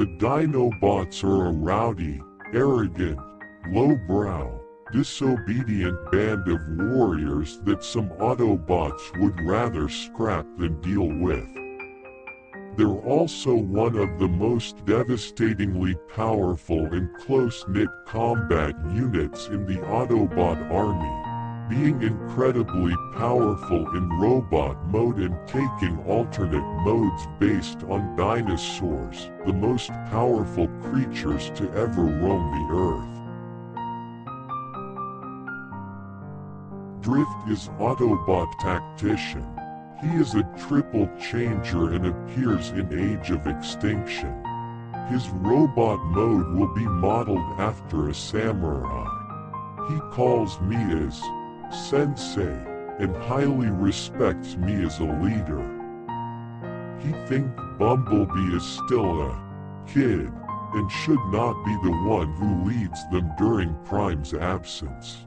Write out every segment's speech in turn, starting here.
The Dinobots are a rowdy, arrogant, lowbrow, disobedient band of warriors that some Autobots would rather scrap than deal with. They're also one of the most devastatingly powerful and close-knit combat units in the Autobot army, being incredibly powerful in robot mode and taking alternate modes based on dinosaurs, the most powerful creatures to ever roam the Earth. Drift is Autobot Tactician. He is a triple changer and appears in Age of Extinction. His robot mode will be modeled after a samurai. He calls me as Sensei and highly respects me as a leader. He thinks Bumblebee is still a kid and should not be the one who leads them during Prime's absence.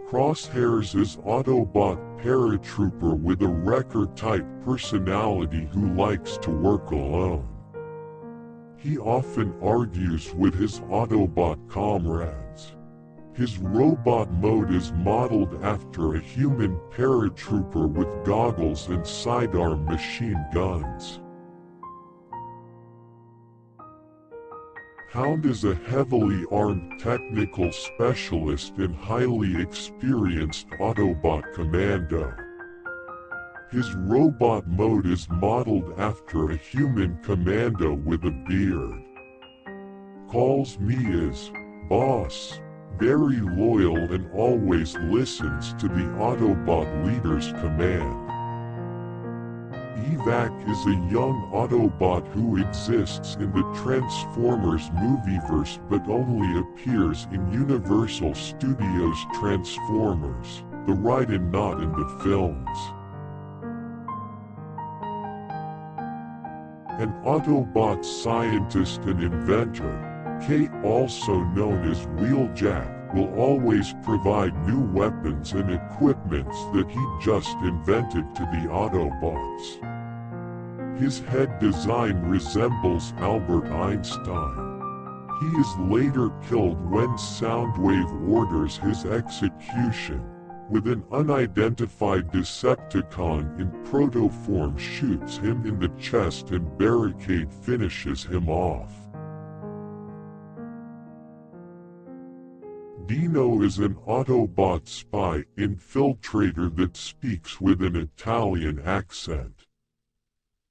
Crosshairs is Autobot paratrooper with a wrecker-type personality who likes to work alone. He often argues with his Autobot comrades. His robot mode is modeled after a human paratrooper with goggles and sidearm machine guns. Hound is a heavily armed technical specialist and highly experienced Autobot commando. His robot mode is modeled after a human commando with a beard. Calls me as boss, very loyal and always listens to the Autobot leader's command. Evac is a young Autobot who exists in the Transformers movieverse but only appears in Universal Studios' Transformers, the ride and not in the films. An Autobot scientist and inventor, Kate, also known as Wheeljack, will always provide new weapons and equipments that he just invented to the Autobots. His head design resembles Albert Einstein. He is later killed when Soundwave orders his execution, with an unidentified Decepticon in protoform shoots him in the chest and Barricade finishes him off. Dino is an Autobot spy infiltrator that speaks with an Italian accent.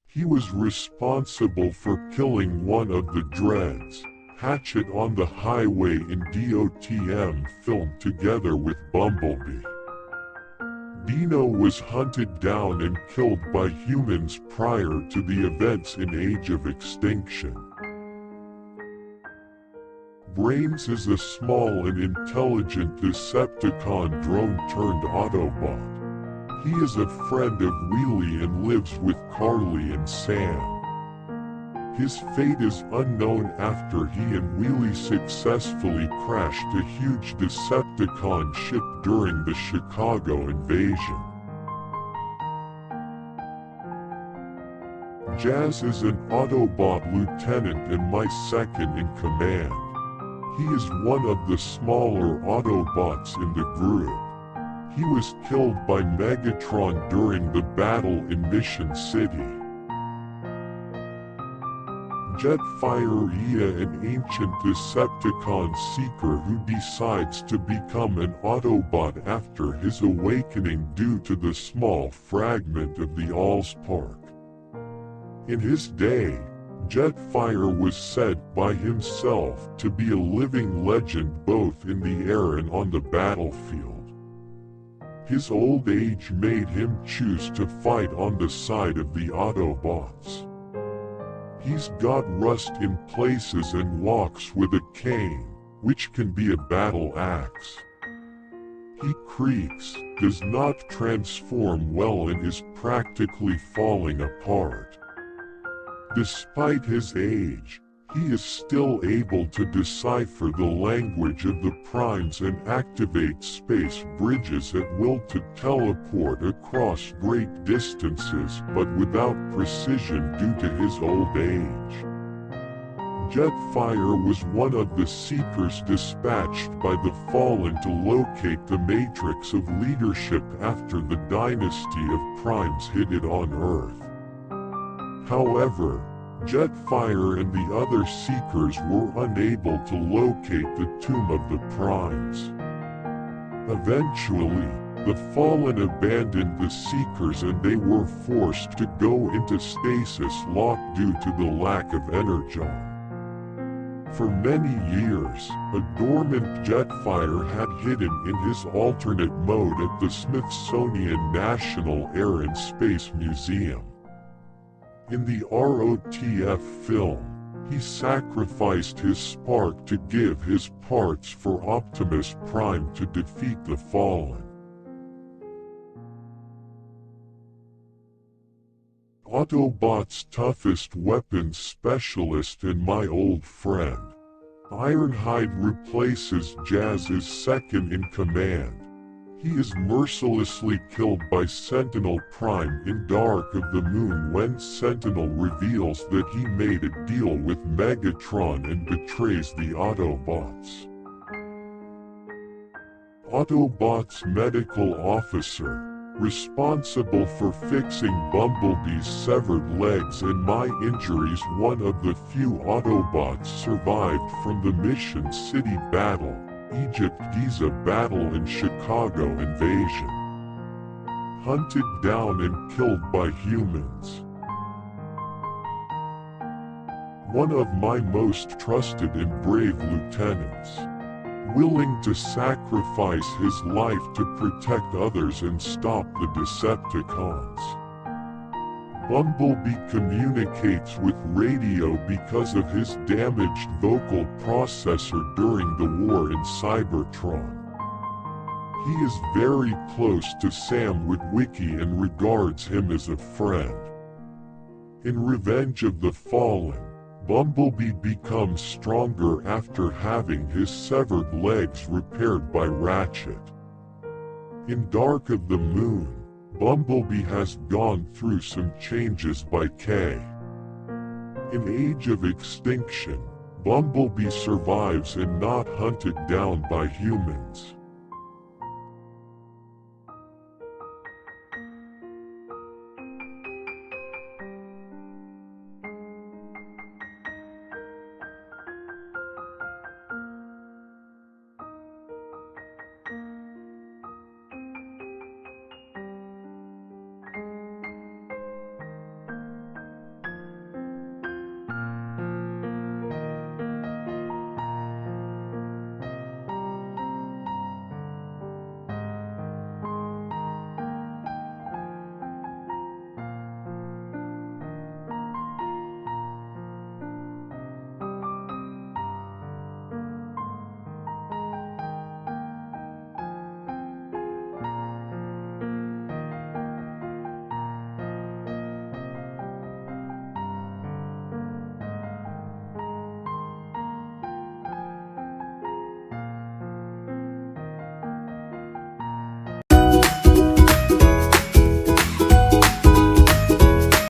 He was responsible for killing one of the Dreads, Hatchet, on the highway in DOTM film together with Bumblebee. Dino was hunted down and killed by humans prior to the events in Age of Extinction. Brains is a small and intelligent Decepticon drone turned Autobot. He is a friend of Wheelie and lives with Carly and Sam. His fate is unknown after he and Wheelie successfully crashed a huge Decepticon ship during the Chicago invasion. Jazz is an Autobot lieutenant and my second in command. He is one of the smaller Autobots in the group. He was killed by Megatron during the battle in Mission City. Jetfire, an ancient Decepticon seeker who decides to become an Autobot after his awakening due to the small fragment of the Allspark. In his day, Jetfire was said by himself to be a living legend both in the air and on the battlefield. His old age made him choose to fight on the side of the Autobots. He's got rust in places and walks with a cane, which can be a battle axe. He creaks, does not transform well and is practically falling apart. Despite his age, He is still able to decipher the language of the primes and activate space bridges at will to teleport across great distances, but without precision due to his old age. Jetfire was one of the Seekers dispatched by the Fallen to locate the matrix of leadership after the dynasty of primes hit it on Earth. However, Jetfire and the other Seekers were unable to locate the tomb of the primes. Eventually, the Fallen abandoned the Seekers and they were forced to go into stasis lock due to the lack of energon. For many years, a dormant Jetfire had hidden in his alternate mode at the Smithsonian National Air and Space Museum. In the ROTF film, he sacrificed his spark to give his parts for Optimus Prime to defeat the Fallen. Autobots' toughest weapons specialist and my old friend. Ironhide replaces Jazz's second in command. He is mercilessly killed by Sentinel Prime in Dark of the Moon when Sentinel reveals that he made a deal with Megatron and betrays the Autobots. Autobots' medical officer, responsible for fixing Bumblebee's severed legs and my injuries. One of the few Autobots survived from the Mission City battle, Egypt Giza battle and Chicago invasion. Hunted down and killed by humans. One of my most trusted and brave lieutenants. Willing to sacrifice his life to protect others and stop the Decepticons. Bumblebee communicates with radio because of his damaged vocal processor during the war in Cybertron. He is very close to Sam Witwicky and regards him as a friend. In Revenge of the Fallen, Bumblebee becomes stronger after having his severed legs repaired by Ratchet. In Dark of the Moon, Bumblebee has gone through some changes by K. In Age of Extinction, Bumblebee survives and not hunted down by humans.